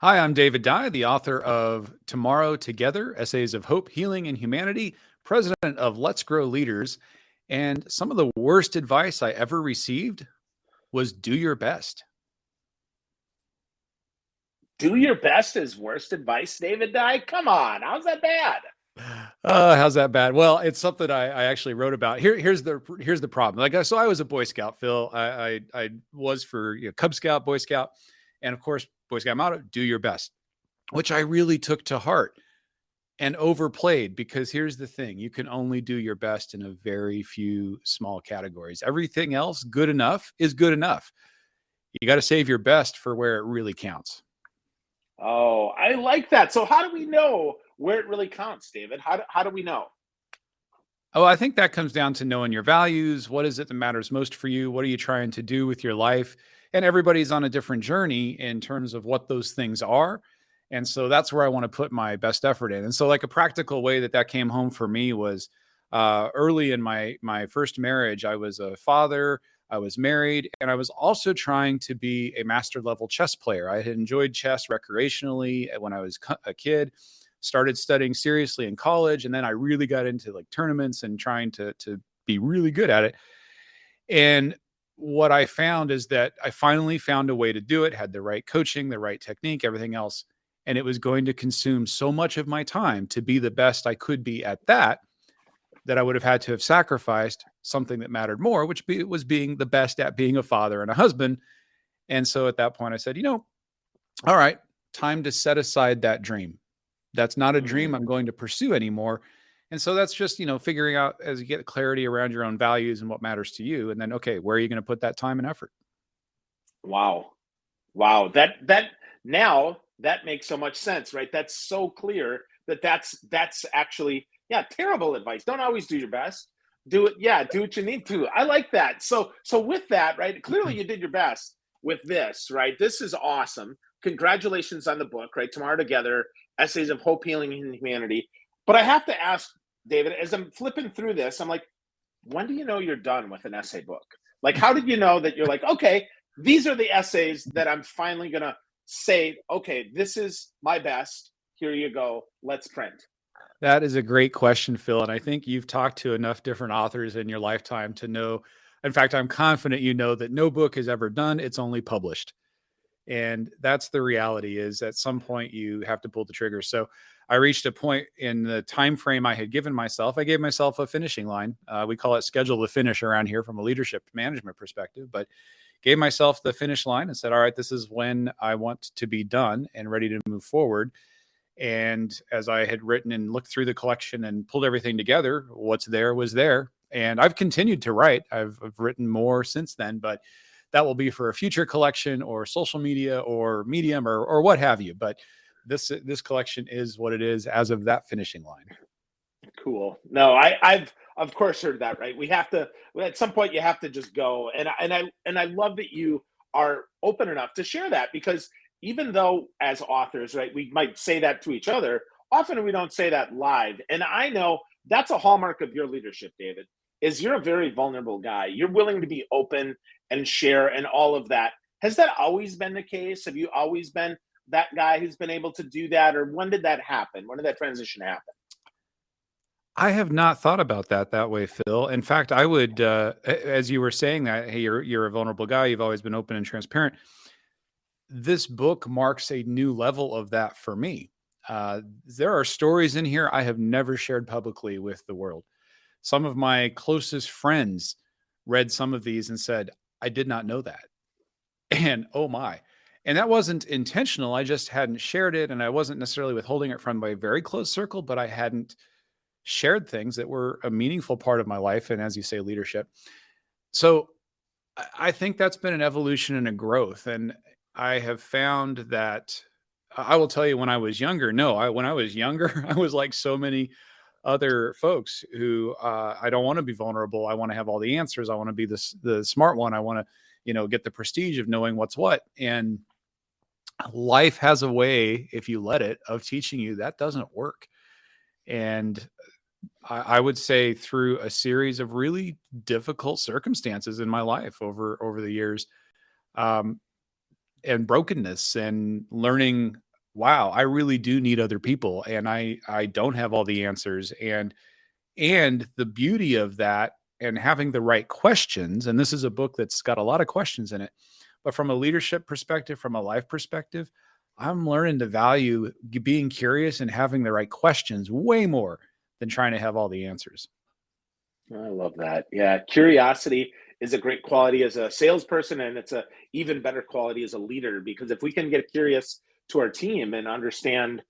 Hi, I'm David Dye, the author of Tomorrow Together, Essays of Hope, Healing, and Humanity, president of Let's Grow Leaders. And some of the worst advice I ever received was do your best. Do your best is worst advice, David Dye? Come on, how's that bad? How's that bad? Well, it's something I actually wrote about. Here's the problem. So I was a Boy Scout, Phil. I was for Cub Scout, Boy Scout, and of course Boy Scout motto: do your best, which I really took to heart and overplayed, because here's the thing: you can only do your best in a very few small categories. Everything else, good enough, is good enough. You got to save your best for where it really counts. Oh, I like that. So, how do we know where it really counts, David? How do we know? Oh, I think that comes down to knowing your values. What is it that matters most for you? What are you trying to do with your life? And everybody's on a different journey in terms of what those things are. And so that's where I want to put my best effort in. And so, like, a practical way that came home for me was early in my first marriage. I was a father, I was married, and I was also trying to be a master level chess player. I had enjoyed chess recreationally when I was a kid, started studying seriously in college, and then I really got into like tournaments and trying to be really good at it. And what I found is that I finally found a way to do it, had the right coaching, the right technique, everything else. And it was going to consume so much of my time to be the best I could be at that I would have had to have sacrificed something that mattered more, which was being the best at being a father and a husband. And so at that point, I said, all right, time to set aside that dream. That's not a dream I'm Mm, going to pursue anymore. And so that's just, figuring out as you get clarity around your own values and what matters to you. And then, okay, where are you going to put that time and effort? wow, wow. That now that makes so much sense, right? That's so clear that's actually terrible advice. Don't always do your best. Do it, do what you need to. I like that. So with that, right? Clearly you did your best with this, right? This is awesome. Congratulations on the book, right? Tomorrow Together, Essays of Hope, Healing, and Humanity. But I have to ask, David, as I'm flipping through this, I'm like, when do you know you're done with an essay book? Like, how did you know that you're like, okay, these are the essays that I'm finally gonna say, okay, this is my best. Here you go. Let's print. That is a great question, Phil. And I think you've talked to enough different authors in your lifetime to know. In fact, I'm confident you know that no book is ever done, it's only published. And that's the reality, is at some point you have to pull the trigger. So I reached a point in the time frame I had given myself. I gave myself a finishing line. We call it schedule the finish around here from a leadership management perspective, but gave myself the finish line and said, all right, this is when I want to be done and ready to move forward. And as I had written and looked through the collection and pulled everything together, what's there was there. And I've continued to write. I've written more since then, but that will be for a future collection or social media or Medium or what have you. But this collection is what it is as of that finishing line. Cool. No, I've of course heard that, right? We have to at some point you have to just go. And I love that you are open enough to share that, because even though as authors, right, we might say that to each other, often we don't say that live. And I know that's a hallmark of your leadership, David, is you're a very vulnerable guy. You're willing to be open and share and all of that. Has that always been the case? Have you always been that guy who's been able to do that? Or when did that happen? When did that transition happen? I have not thought about that way, Phil. In fact, I would, as you were saying that, hey, you're a vulnerable guy. You've always been open and transparent. This book marks a new level of that for me. There are stories in here I have never shared publicly with the world. Some of my closest friends read some of these and said, I did not know that. And oh my. And that wasn't intentional. I just hadn't shared it. And I wasn't necessarily withholding it from my very close circle, but I hadn't shared things that were a meaningful part of my life. And as you say, leadership. So I think that's been an evolution and a growth. And I have found that I will tell you, when I was younger, no, when I was younger, I was like so many other folks who I don't want to be vulnerable. I want to have all the answers. I want to be the smart one. I want to, get the prestige of knowing what's what. And life has a way, if you let it, of teaching you that doesn't work. And I would say through a series of really difficult circumstances in my life over the years, um, and brokenness and learning wow, I really do need other people, and I don't have all the answers. And the beauty of that, and having the right questions, and this is a book that's got a lot of questions in it, but from a leadership perspective, from a life perspective, I'm learning to value being curious and having the right questions way more than trying to have all the answers. I love that. Yeah, curiosity is a great quality as a salesperson, and it's a even better quality as a leader, because if we can get curious to our team and understand,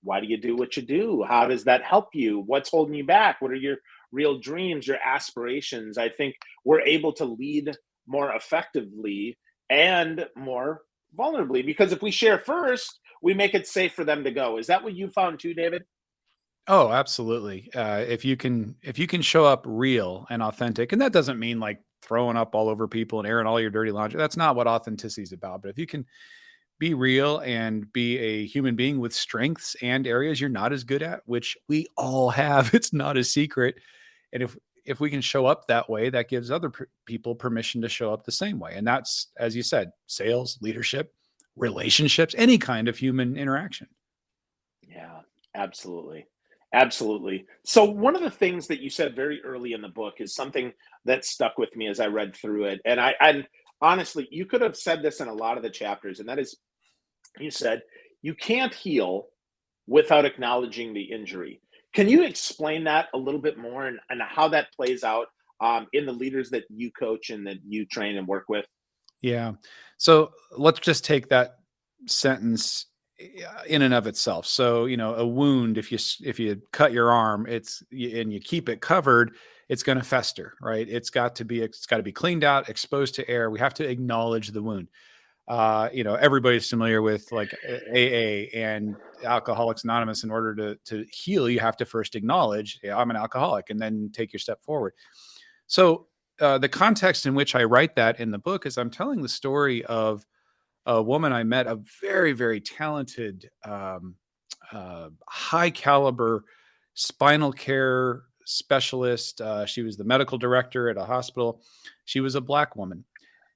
why do you do what you do? How does that help you? What's holding you back? What are your real dreams, your aspirations? I think we're able to lead more effectively and more vulnerably, because if we share first, we make it safe for them to go. Is that what you found too, David? Oh, absolutely. If you can show up real and authentic, and that doesn't mean like throwing up all over people and airing all your dirty laundry. That's not what authenticity is about. But if you can be real and be a human being with strengths and areas you're not as good at, which we all have, it's not a secret. And if we can show up that way, that gives other people permission to show up the same way. And that's, as you said, sales, leadership, relationships, any kind of human interaction. Yeah, absolutely. Absolutely. So, one of the things that you said very early in the book is something that stuck with me as I read through it. And honestly, you could have said this in a lot of the chapters, and that is, you said, you can't heal without acknowledging the injury. Can you explain that a little bit more, and how that plays out in the leaders that you coach and that you train and work with? Yeah. So let's just take that sentence in and of itself. So, a wound, if you cut your arm, and you keep it covered, it's going to fester, right? It's got to be cleaned out, exposed to air. We have to acknowledge the wound. Everybody's familiar with like AA and Alcoholics Anonymous. In order to heal, you have to first acknowledge, yeah, I'm an alcoholic, and then take your step forward. So, the context in which I write that in the book is I'm telling the story of a woman I met, a very, very talented, high caliber spinal care specialist. She was the medical director at a hospital. She was a Black woman,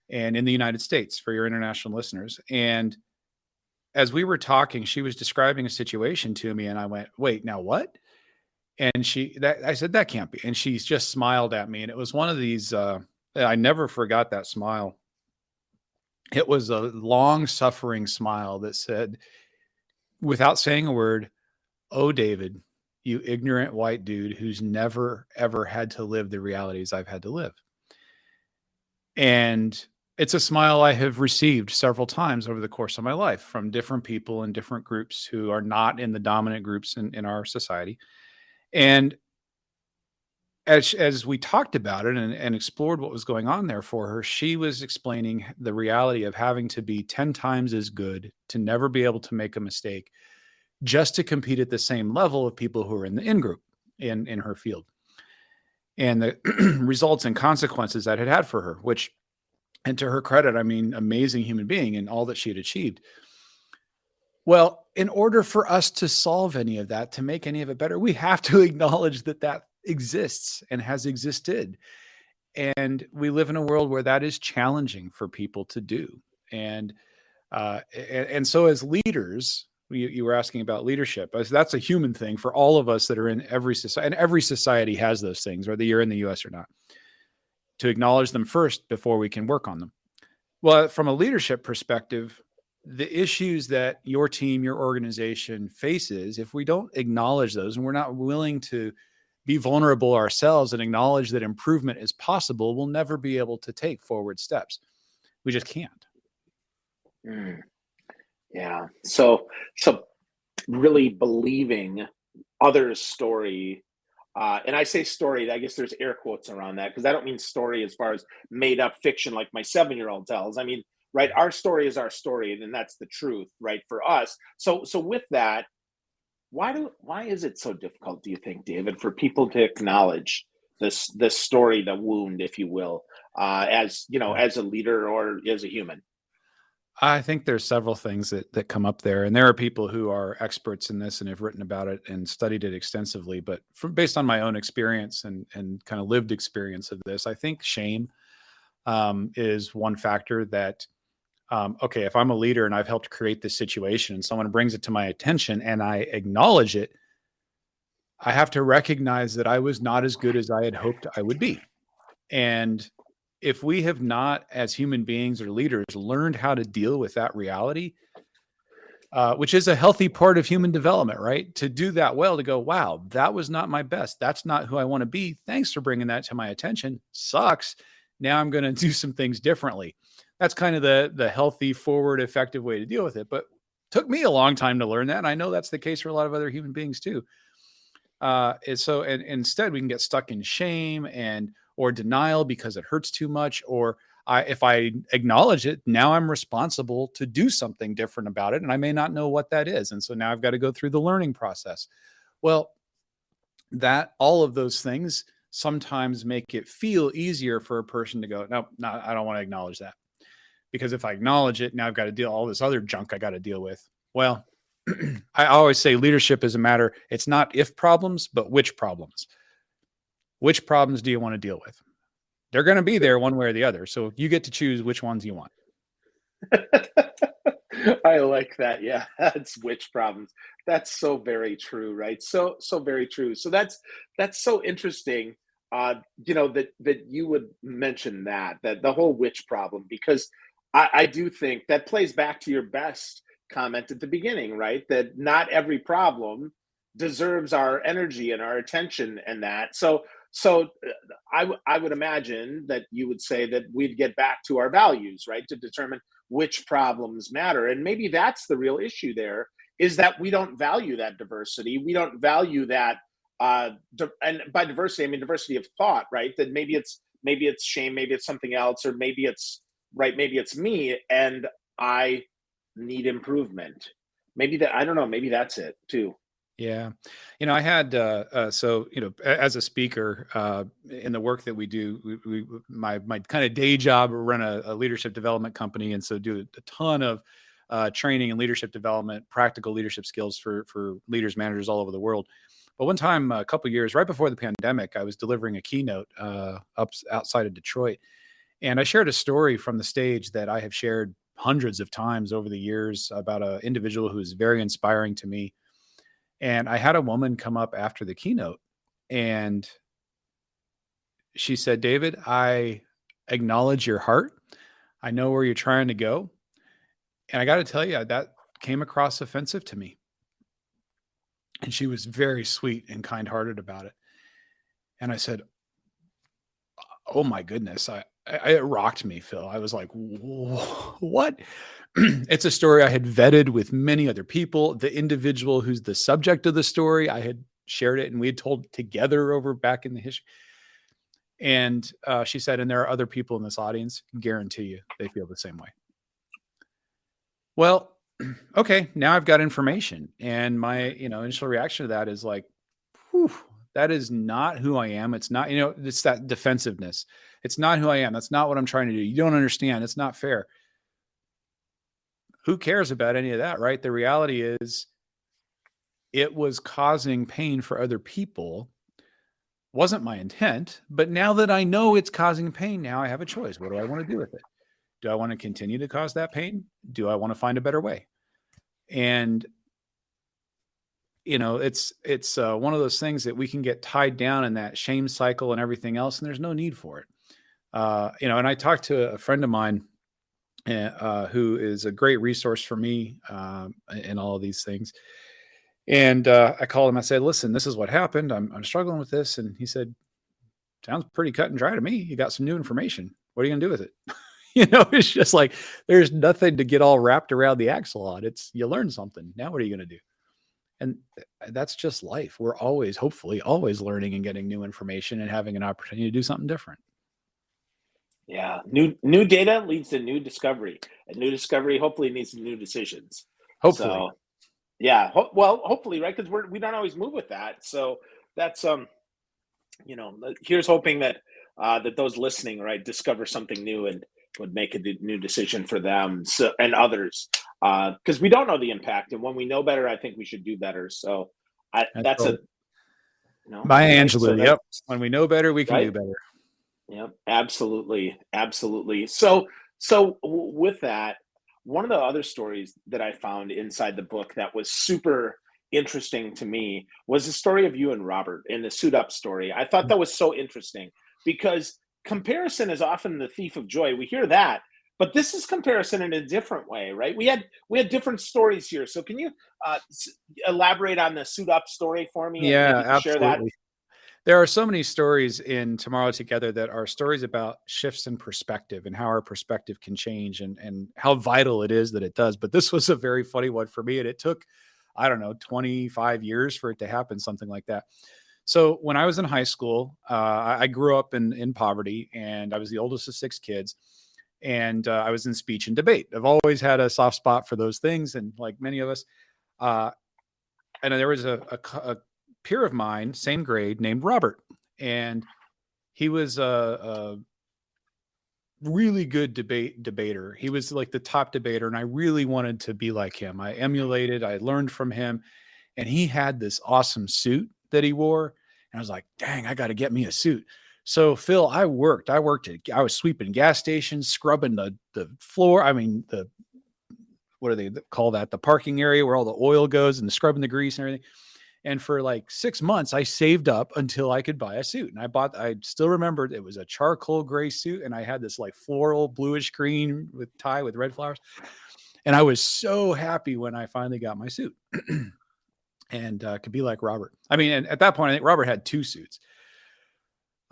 and in the United States, for your international listeners. And as we were talking, she was describing a situation to me, and I went, "Wait, now what?" And I said, "That can't be." And she just smiled at me. And it was one of these, I never forgot that smile. It was a long suffering smile that said, without saying a word, "Oh, David, you ignorant white dude who's never, ever had to live the realities I've had to live." And it's a smile I have received several times over the course of my life from different people in different groups who are not in the dominant groups in our society. And as we talked about it and explored what was going on there for her, she was explaining the reality of having to be 10 times as good, to never be able to make a mistake, just to compete at the same level of people who are in the in group in her field. And the results and consequences that had for her, which, and to her credit, I mean, amazing human being and all that she had achieved. Well, in order for us to solve any of that, to make any of it better, we have to acknowledge that that exists and has existed. And we live in a world where that is challenging for people to do. And so as leaders, you were asking about leadership. As that's a human thing for all of us that are in every society, and every society has those things, whether you're in the US or not, to acknowledge them first before we can work on them. Well, from a leadership perspective, the issues that your team, your organization faces, if we don't acknowledge those and we're not willing to be vulnerable ourselves and acknowledge that improvement is possible, we'll never be able to take forward steps. We just can't. Mm, yeah. So really believing others' story. And I say story, I guess there's air quotes around that, because I don't mean story as far as made up fiction like my 7-year-old tells. I mean, right, our story is our story, and that's the truth, right, for us. So with that, why is it so difficult, do you think, David, for people to acknowledge this story, the wound, if you will, as as a leader or as a human? I think there's several things that come up there, and there are people who are experts in this and have written about it and studied it extensively. But based on my own experience and kind of lived experience of this, I think shame is one factor that Okay, if I'm a leader and I've helped create this situation and someone brings it to my attention and I acknowledge it, I have to recognize that I was not as good as I had hoped I would be. And if we have not, as human beings or leaders, learned how to deal with that reality, which is a healthy part of human development, right? To do that well, to go, wow, that was not my best. That's not who I want to be. Thanks for bringing that to my attention. Sucks. Now I'm going to do some things differently. That's kind of the healthy, forward, effective way to deal with it. But took me a long time to learn that. And I know that's the case for a lot of other human beings too. And instead we can get stuck in shame or denial because it hurts too much, or if I acknowledge it, now I'm responsible to do something different about it. And I may not know what that is. And so now I've got to go through the learning process. Well, all of those things sometimes make it feel easier for a person to go, no, I don't want to acknowledge that. Because if I acknowledge it, now I've got to deal all this other junk I got to deal with. Well, I always say leadership is a matter. It's not if problems, but which problems. Which problems do you want to deal with? They're going to be there one way or the other. So you get to choose which ones you want. I like that. Yeah, that's which problems. That's so very true, right? So very true. So that's so interesting. That you would mention that the whole which problem, because I do think that plays back to your best comment at the beginning, right? That not every problem deserves our energy and our attention, and that. I would imagine that you would say that we'd get back to our values, right, to determine which problems matter. And maybe that's the real issue there, is that we don't value that diversity. We don't value that. And by diversity, I mean diversity of thought, right? That maybe it's shame, maybe it's something else, or maybe it's maybe it's me and I need improvement. Maybe that, I don't know, maybe that's it too. Yeah. I had, as a speaker, in the work that we do, my kind of day job, run a leadership development company. And so do a ton of training and leadership development, practical leadership skills for leaders, managers all over the world. But one time, a couple of years right before the pandemic, I was delivering a keynote outside of Detroit. And I shared a story from the stage that I have shared hundreds of times over the years about an individual who is very inspiring to me. And I had a woman come up after the keynote and she said, David, I acknowledge your heart. I know where you're trying to go. And I got to tell you, that came across offensive to me. And she was very sweet and kind-hearted about it. And I said, oh my goodness, it rocked me, Phil. I was like, what? It's a story I had vetted with many other people. The individual who's the subject of the story, I had shared it and we had told together over back in the history. And she said, and there are other people in this audience, guarantee you they feel the same way. Well, okay, now I've got information. And my, initial reaction to that is like, whew, that is not who I am. It's not, it's that defensiveness. It's not who I am. That's not what I'm trying to do. You don't understand. It's not fair. Who cares about any of that, right? The reality is it was causing pain for other people. Wasn't my intent, but now that I know it's causing pain, now I have a choice. What do I want to do with it? Do I want to continue to cause that pain? Do I want to find a better way? And it's one of those things that we can get tied down in that shame cycle and everything else, and there's no need for it. And I talked to a friend of mine who is a great resource for me in all of these things. And I called him. I said, listen, this is what happened. I'm struggling with this. And he said, sounds pretty cut and dry to me. You got some new information. What are you going to do with it? It's just like, there's nothing to get all wrapped around the axle on. It's, you learn something. Now, what are you going to do? And that's just life. We're always, hopefully, always learning and getting new information and having an opportunity to do something different. Yeah. New data leads to new discovery. And new discovery hopefully leads to new decisions. Hopefully. So, yeah. Hopefully, right? Because we don't always move with that. So that's, here's hoping that that those listening, right, discover something new and would make a new decision for them and others. Because we don't know the impact. And when we know better, I think we should do better. So that's cool. Maya Angelou. So yep. When we know better, we can do better. Yep. Absolutely. So with that, one of the other stories that I found inside the book that was super interesting to me was the story of you and Robert in the suit up story. I thought that was so interesting because comparison is often the thief of joy. We hear that, but this is comparison in a different way, right? We had different stories here. So can you elaborate on the suit up story for me and Yeah, maybe share that? absolutely. There are so many stories in Tomorrow Together that are stories about shifts in perspective and how our perspective can change and how vital it is that it does. But this was a very funny one for me. And it took, I don't know, 25 years for it to happen, something like that. So when I was in high school, I grew up in poverty, and I was the oldest of 6 kids. And I was in speech and debate. I've always had a soft spot for those things. And like many of us, uh, and there was a peer of mine, same grade, named Robert, and he was a really good debater. He was like the top debater, and I really wanted to be like him. I emulated, I learned from him, and he had this awesome suit that he wore, and I was like, "Dang, I got to get me a suit." So Phil, I I was sweeping gas stations, scrubbing the floor. I mean, the what do they call that? The parking area where all the oil goes, and the scrubbing the grease and everything. And for like 6 months, I saved up until I could buy a suit. And I still remembered it was a charcoal gray suit. And I had this like floral bluish green with tie with red flowers. And I was so happy when I finally got my suit and could be like Robert. I mean, and at that point, I think Robert had 2 suits.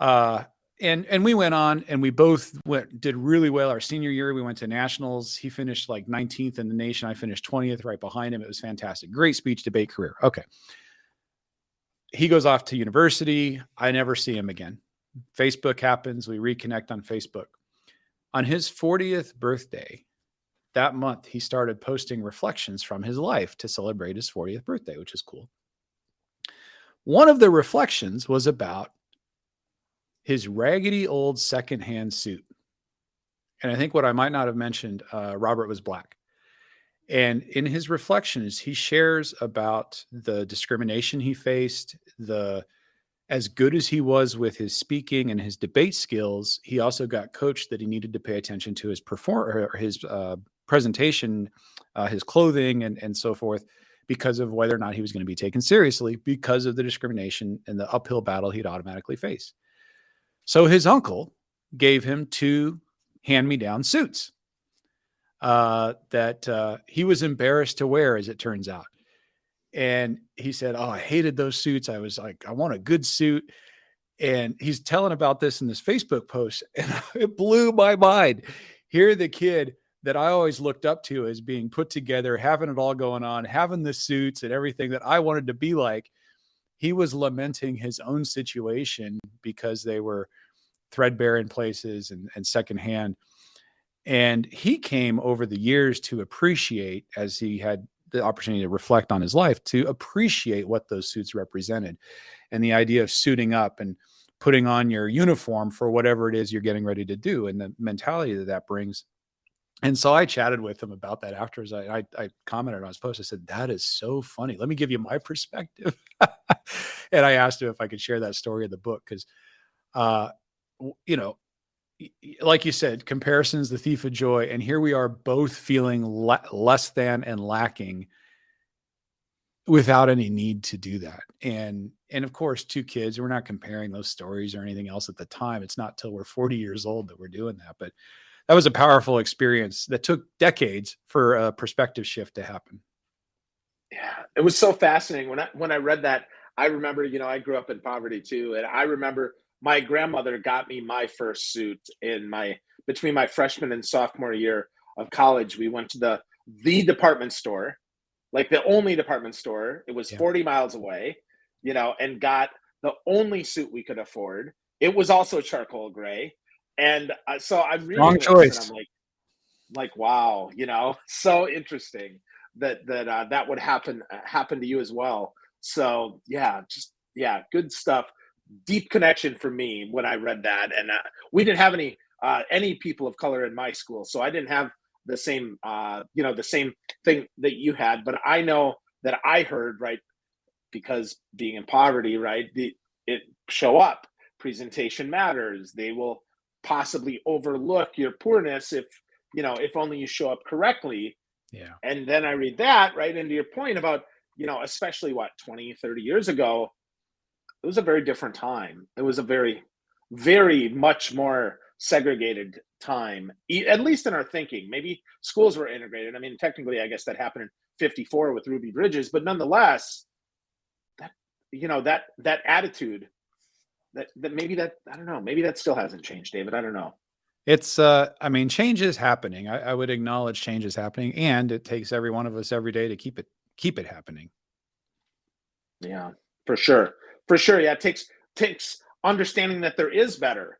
Uh, and we went on and we both did really well. Our senior year, we went to nationals. He finished like 19th in the nation. I finished 20th right behind him. It was fantastic. Great speech debate career. Okay. He goes off to university. I never see him again. Facebook happens. We reconnect on Facebook. On his 40th birthday, that month, he started posting reflections from his life to celebrate his 40th birthday, which is cool. One of the reflections was about his raggedy old secondhand suit. And I think what I might not have mentioned, Robert was black. And in his reflections, he shares about the discrimination he faced, as good as he was with his speaking and his debate skills, he also got coached that he needed to pay attention to his presentation, his clothing, and so forth, because of whether or not he was going to be taken seriously because of the discrimination and the uphill battle he'd automatically face. So his uncle gave him 2 hand-me-down suits that he was embarrassed to wear, as it turns out. And he said, "Oh, I hated those suits. I was like, I want a good suit." And he's telling about this in this Facebook post, and it blew my mind. Here, the kid that I always looked up to as being put together, having it all going on, having the suits and everything that I wanted to be like, he was lamenting his own situation because they were threadbare in places and secondhand. And he came over the years to appreciate, as he had the opportunity to reflect on his life, to appreciate what those suits represented and the idea of suiting up and putting on your uniform for whatever it is you're getting ready to do and the mentality that brings. And so I chatted with him about that after I commented on his post. I said, "That is so funny. Let me give you my perspective." And I asked him if I could share that story in the book because, uh, you know, like you said, comparison is the thief of joy. And here we are both feeling less than and lacking without any need to do that. And of course, 2 kids, we're not comparing those stories or anything else at the time. It's not till we're 40 years old that we're doing that. But that was a powerful experience that took decades for a perspective shift to happen. Yeah, it was so fascinating when I read that. I remember, I grew up in poverty too, and I remember my grandmother got me my first suit in my between my freshman and sophomore year of college. We went to the department store, like the only department store. It was Yeah. 40 miles away, and got the only suit we could afford. It was also charcoal gray, and so I'm Wrong reading this, and I'm choice. like, wow, so interesting that would happen to you as well. So yeah, just yeah, good stuff. Deep connection for me when I read that, and we didn't have any people of color in my school, so I didn't have the same thing that you had. But I know that I heard, right, because being in poverty, right, it show up. Presentation matters. They will possibly overlook your poorness if only you show up correctly. Yeah. And then I read that right into your point about, especially what, 20, 30 years ago, it was a very different time. It was a very, very much more segregated time, at least in our thinking. Maybe schools were integrated. I mean, technically, I guess that happened in 54 with Ruby Bridges, but nonetheless, that attitude that maybe that, I don't know, maybe that still hasn't changed, David. I don't know. It's, I mean, change is happening. I would acknowledge change is happening, and it takes every one of us every day to keep it happening. Yeah, for sure. For sure. Yeah. It takes understanding that there is better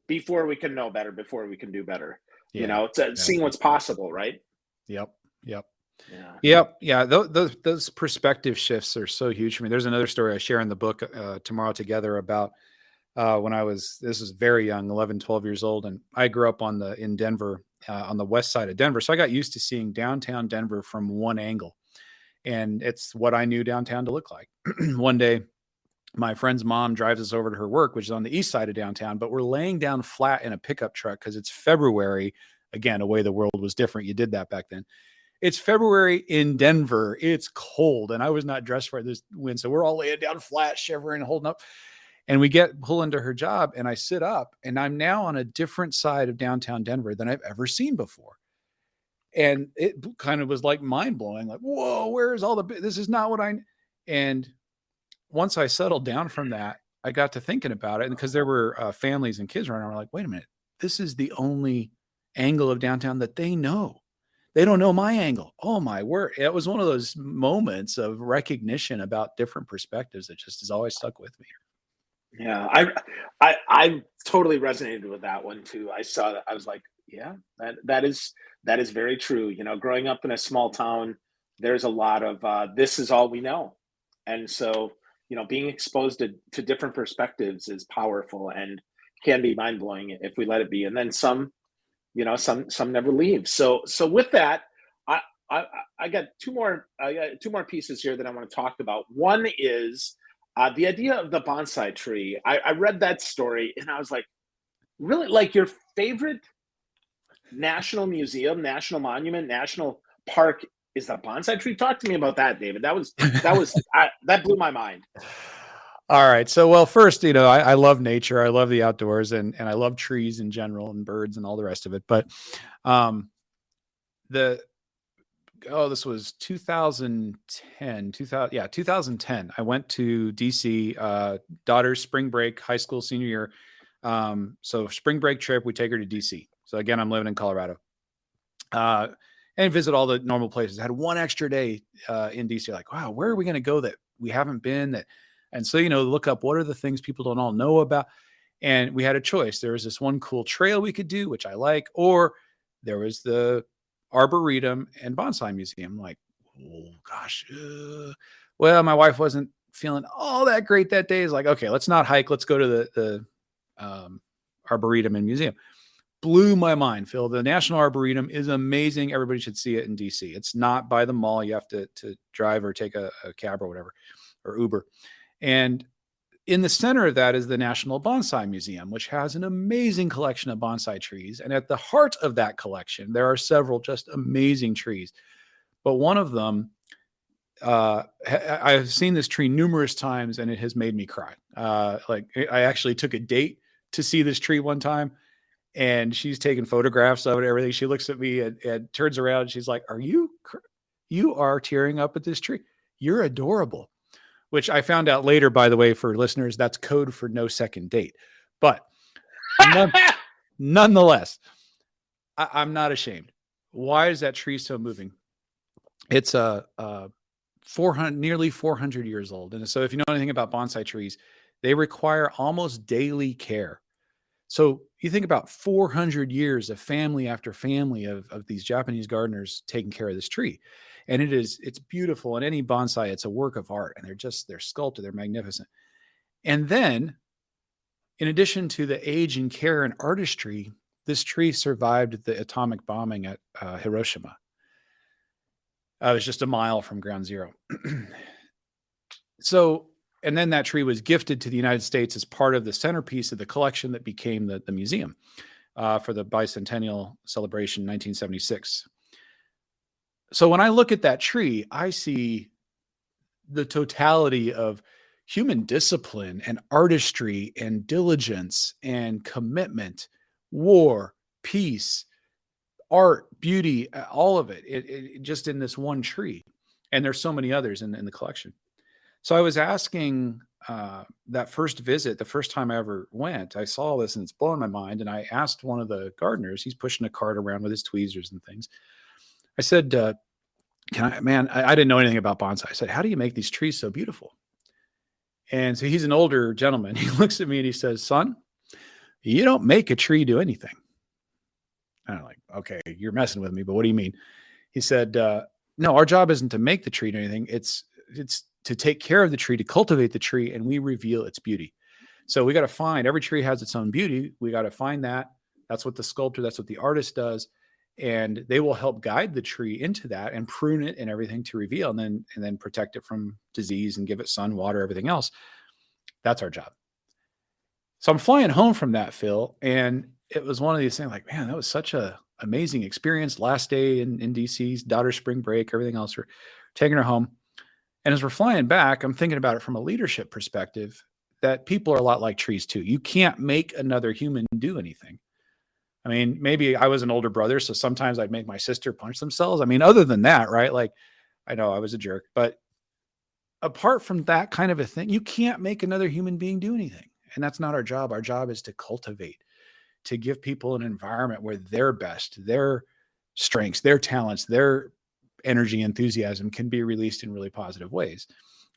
before we can know better, before we can do better. Yeah, It's seeing what's possible, right? Yep. Yep. Yeah. Yep. Yeah. Those perspective shifts are so huge for me. There's another story I share in the book, Tomorrow Together, about when this was very young, 11, 12 years old. And I grew up in Denver, on the west side of Denver. So I got used to seeing downtown Denver from one angle. And it's what I knew downtown to look like. One day, my friend's mom drives us over to her work, which is on the east side of downtown, but we're laying down flat in a pickup truck because it's February. Again, a way the world was different. You did that back then. It's February in Denver. It's cold, and I was not dressed for this wind. So we're all laying down flat, shivering, holding up. And we pull into her job, and I sit up, and I'm now on a different side of downtown Denver than I've ever seen before. And it kind of was like mind blowing, like, whoa, where's this is not what and once I settled down from that, I got to thinking about it. And because there were families and kids around, we're like, wait a minute, this is the only angle of downtown that they know. They don't know my angle. Oh my word. It was one of those moments of recognition about different perspectives that just has always stuck with me. Yeah. I totally resonated with that one too. I saw that. I was like, yeah, that is very true. Growing up in a small town, there's a lot of this is all we know. And so, being exposed to different perspectives is powerful and can be mind blowing if we let it be. And then some never leave. So with that, I got two more pieces here that I want to talk about. One is the idea of the bonsai tree. I read that story and I was like, really, like your favorite national museum, national monument, national park is the bonsai tree? Talk to me about that, David. That blew my mind. All right. So, well, first, I love nature. I love the outdoors, and I love trees in general and birds and all the rest of it. But this was 2010, 2010. I went to DC, daughter's spring break, high school senior year. So spring break trip, we take her to DC. So again, I'm living in Colorado, and visit all the normal places. I had one extra day in DC. Like, wow, where are we going to go that we haven't been? And so, look up what are the things people don't all know about. And we had a choice. There was this one cool trail we could do, which I like, or there was the Arboretum and Bonsai Museum. I'm like, oh gosh. Well, my wife wasn't feeling all that great that day. It's like, okay, let's not hike. Let's go to the Arboretum and Museum. Blew my mind, Phil. The National Arboretum is amazing. Everybody should see it in DC. It's not by the mall. You have to drive or take a cab or whatever, or Uber. And in the center of that is the National Bonsai Museum, which has an amazing collection of bonsai trees. And at the heart of that collection, there are several just amazing trees. But one of them, I've seen this tree numerous times, and it has made me cry. I actually took a date to see this tree one time, and she's taking photographs of it, everything. She looks at me and turns around, and she's like, you are tearing up at this tree. You're adorable. Which I found out later, by the way, for listeners, that's code for no second date. But nonetheless, I'm not ashamed. Why is that tree so moving? It's nearly 400 years old. And so if you know anything about bonsai trees, they require almost daily care. So you think about 400 years of family after family of these Japanese gardeners taking care of this tree. And it's beautiful. And any bonsai, it's a work of art, and they're sculpted. They're magnificent. And then in addition to the age and care and artistry, this tree survived the atomic bombing at Hiroshima. It was just a mile from ground zero. And then that tree was gifted to the United States as part of the centerpiece of the collection that became the museum. for the bicentennial celebration, 1976. So when I look at that tree, I see the totality of human discipline and artistry and diligence and commitment, war, peace, art, beauty, all of it just in this one tree. And there's so many others in the collection. So I was asking that first visit, the first time I ever went, I saw this and it's blowing my mind. And I asked one of the gardeners, he's pushing a cart around with his tweezers and things. I said, I didn't know anything about bonsai. I said, how do you make these trees so beautiful? And so he's an older gentleman. He looks at me and he says, son, you don't make a tree do anything. And I'm like, okay, you're messing with me, but what do you mean? He said, no, our job isn't to make the tree do anything. It's to take care of the tree, to cultivate the tree, and we reveal its beauty. So we got to find, every tree has its own beauty. We got to find that. That's what the sculptor, that's what the artist does. And they will help guide the tree into that and prune it and everything to reveal, and then protect it from disease and give it sun, water, everything else. That's our job. So I'm flying home from that, Phil, and it was one of these things like, man, that was such a amazing experience. Last day in DC's daughter's spring break, everything else, we're taking her home. And as we're flying back, I'm thinking about it from a leadership perspective, that people are a lot like trees too. You can't make another human do anything. I mean, maybe I was an older brother, so sometimes I'd make my sister punch themselves. I mean, other than that, right? Like, I know I was a jerk, but apart from that kind of a thing, you can't make another human being do anything. And that's not our job. Our job is to cultivate, to give people an environment where their best, their strengths, their talents, their energy, enthusiasm can be released in really positive ways.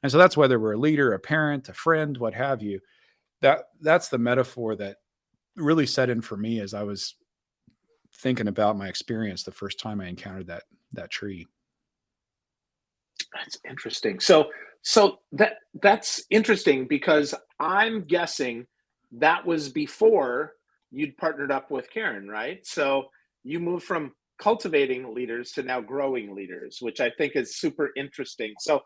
And so that's whether we're a leader, a parent, a friend, what have you. That's the metaphor that really set in for me as I was thinking about my experience the first time I encountered that tree. That's interesting. So that's interesting, because I'm guessing that was before you'd partnered up with Karen, right? So you moved from cultivating leaders to now growing leaders, which I think is super interesting. So,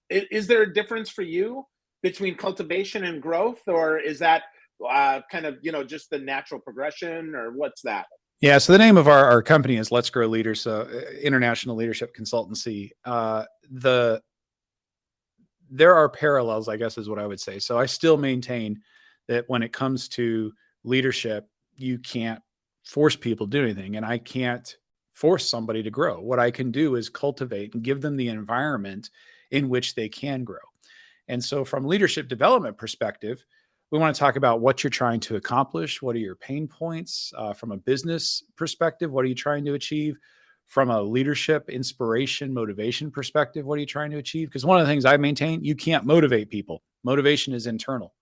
is there a difference for you between cultivation and growth, or is that kind of just the natural progression, or what's that? Yeah. So the name of our company is Let's Grow Leaders, so international leadership consultancy. There are parallels, I guess, is what I would say. So I still maintain that when it comes to leadership, you can't force people to do anything, and I can't force somebody to grow. What I can do is cultivate and give them the environment in which they can grow. And so from leadership development perspective, we want to talk about what you're trying to accomplish. What are your pain points? From a business perspective, what are you trying to achieve? From a leadership, inspiration, motivation perspective, what are you trying to achieve? Because one of the things I maintain, you can't motivate people. Motivation is internal.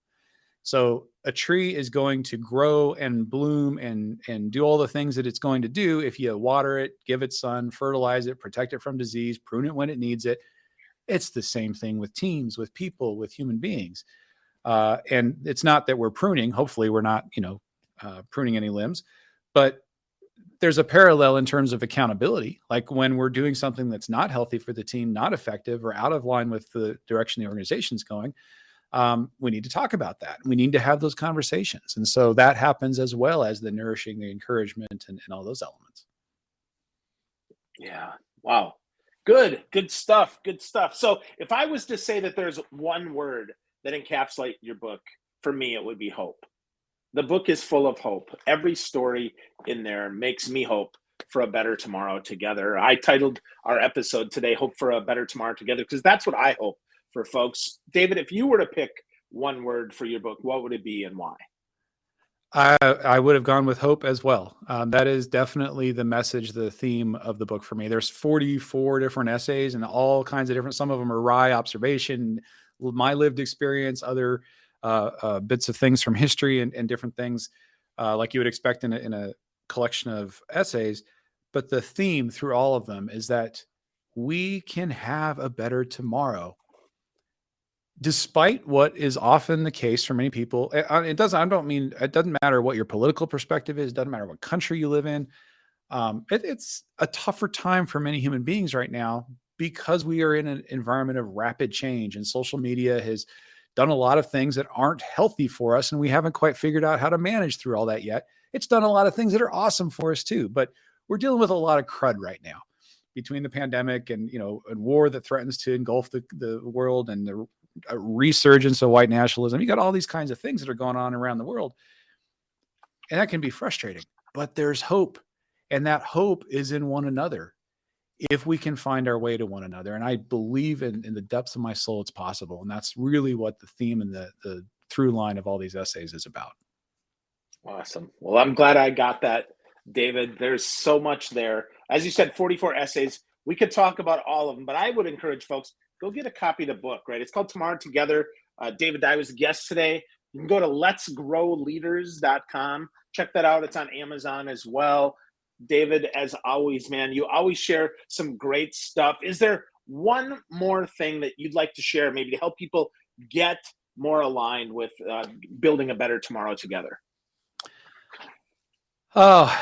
So a tree is going to grow and bloom and do all the things that it's going to do if you water it, give it sun, fertilize it, protect it from disease, prune it when it needs it. It's the same thing with teams, with people, with human beings. And it's not that we're pruning. Hopefully we're not, pruning any limbs, but there's a parallel in terms of accountability. Like when we're doing something that's not healthy for the team, not effective, or out of line with the direction the organization's going, we need to talk about that. We need to have those conversations. And so that happens as well as the nourishing, the encouragement, and all those elements. Yeah. Wow. Good stuff. Good stuff. So if I was to say that there's one word that encapsulates your book, for me, it would be hope. The book is full of hope. Every story in there makes me hope for a better tomorrow together. I titled our episode today, Hope for a Better Tomorrow Together, because that's what I hope for folks. David, if you were to pick one word for your book, what would it be and why? I would have gone with hope as well. That is definitely the message, the theme of the book for me. There's 44 different essays and all kinds of different, some of them are wry observation, my lived experience, other bits of things from history and different things like you would expect in a collection of essays. But the theme through all of them is that we can have a better tomorrow. Despite what is often the case for many people, it doesn't matter what your political perspective is. It doesn't matter what country you live in. It's a tougher time for many human beings right now because we are in an environment of rapid change, and social media has done a lot of things that aren't healthy for us. And we haven't quite figured out how to manage through all that yet. It's done a lot of things that are awesome for us too, but we're dealing with a lot of crud right now between the pandemic and, a war that threatens to engulf the world and the resurgence of white nationalism. You got all these kinds of things that are going on around the world. And that can be frustrating, but there's hope. And that hope is in one another if we can find our way to one another. And I believe in the depths of my soul it's possible. And that's really what the theme and the through line of all these essays is about. Awesome. Well, I'm glad I got that, David. There's so much there. As you said, 44 essays. We could talk about all of them, but I would encourage folks, go get a copy of the book, right? It's called Tomorrow Together. David Dye was a guest today. You can go to letsgrowleaders.com. Check that out. It's on Amazon as well. David, as always, man, you always share some great stuff. Is there one more thing that you'd like to share, maybe to help people get more aligned with building a better tomorrow together? Oh,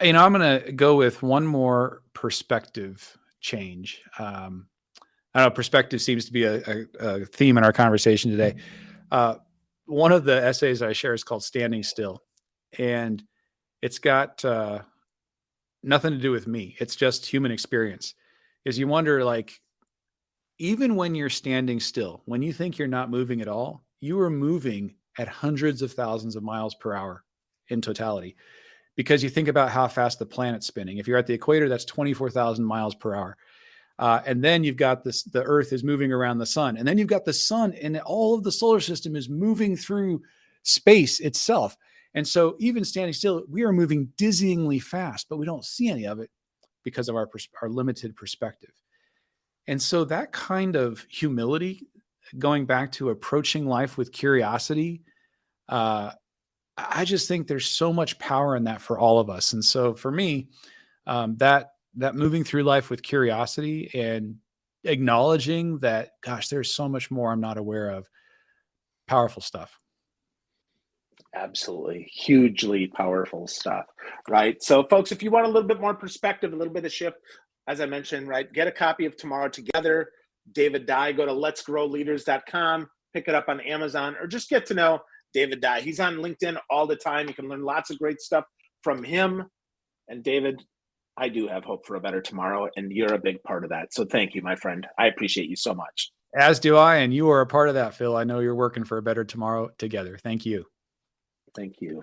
I'm going to go with one more perspective change. I know perspective seems to be a theme in our conversation today. One of the essays I share is called Standing Still, and it's got nothing to do with me. It's just human experience. Is you wonder, like, even when you're standing still, when you think you're not moving at all, you are moving at hundreds of thousands of miles per hour in totality, because you think about how fast the planet's spinning. If you're at the equator, that's 24,000 miles per hour. And then you've got the Earth is moving around the sun. And then you've got the sun, and all of the solar system is moving through space itself. And so even standing still, we are moving dizzyingly fast, but we don't see any of it because of our limited perspective. And so that kind of humility, going back to approaching life with curiosity, I just think there's so much power in that for all of us. And so for me, that moving through life with curiosity and acknowledging that, gosh, there's so much more I'm not aware of. Powerful stuff. Absolutely. Hugely powerful stuff, right? So folks, if you want a little bit more perspective, a little bit of shift, as I mentioned, right, get a copy of Tomorrow Together. David Dye, go to letsgrowleaders.com, pick it up on Amazon, or just get to know David Dye. He's on LinkedIn all the time. You can learn lots of great stuff from him. And David, I do have hope for a better tomorrow, and you're a big part of that. So thank you, my friend. I appreciate you so much. As do I, and you are a part of that, Phil. I know you're working for a better tomorrow together. Thank you. Thank you.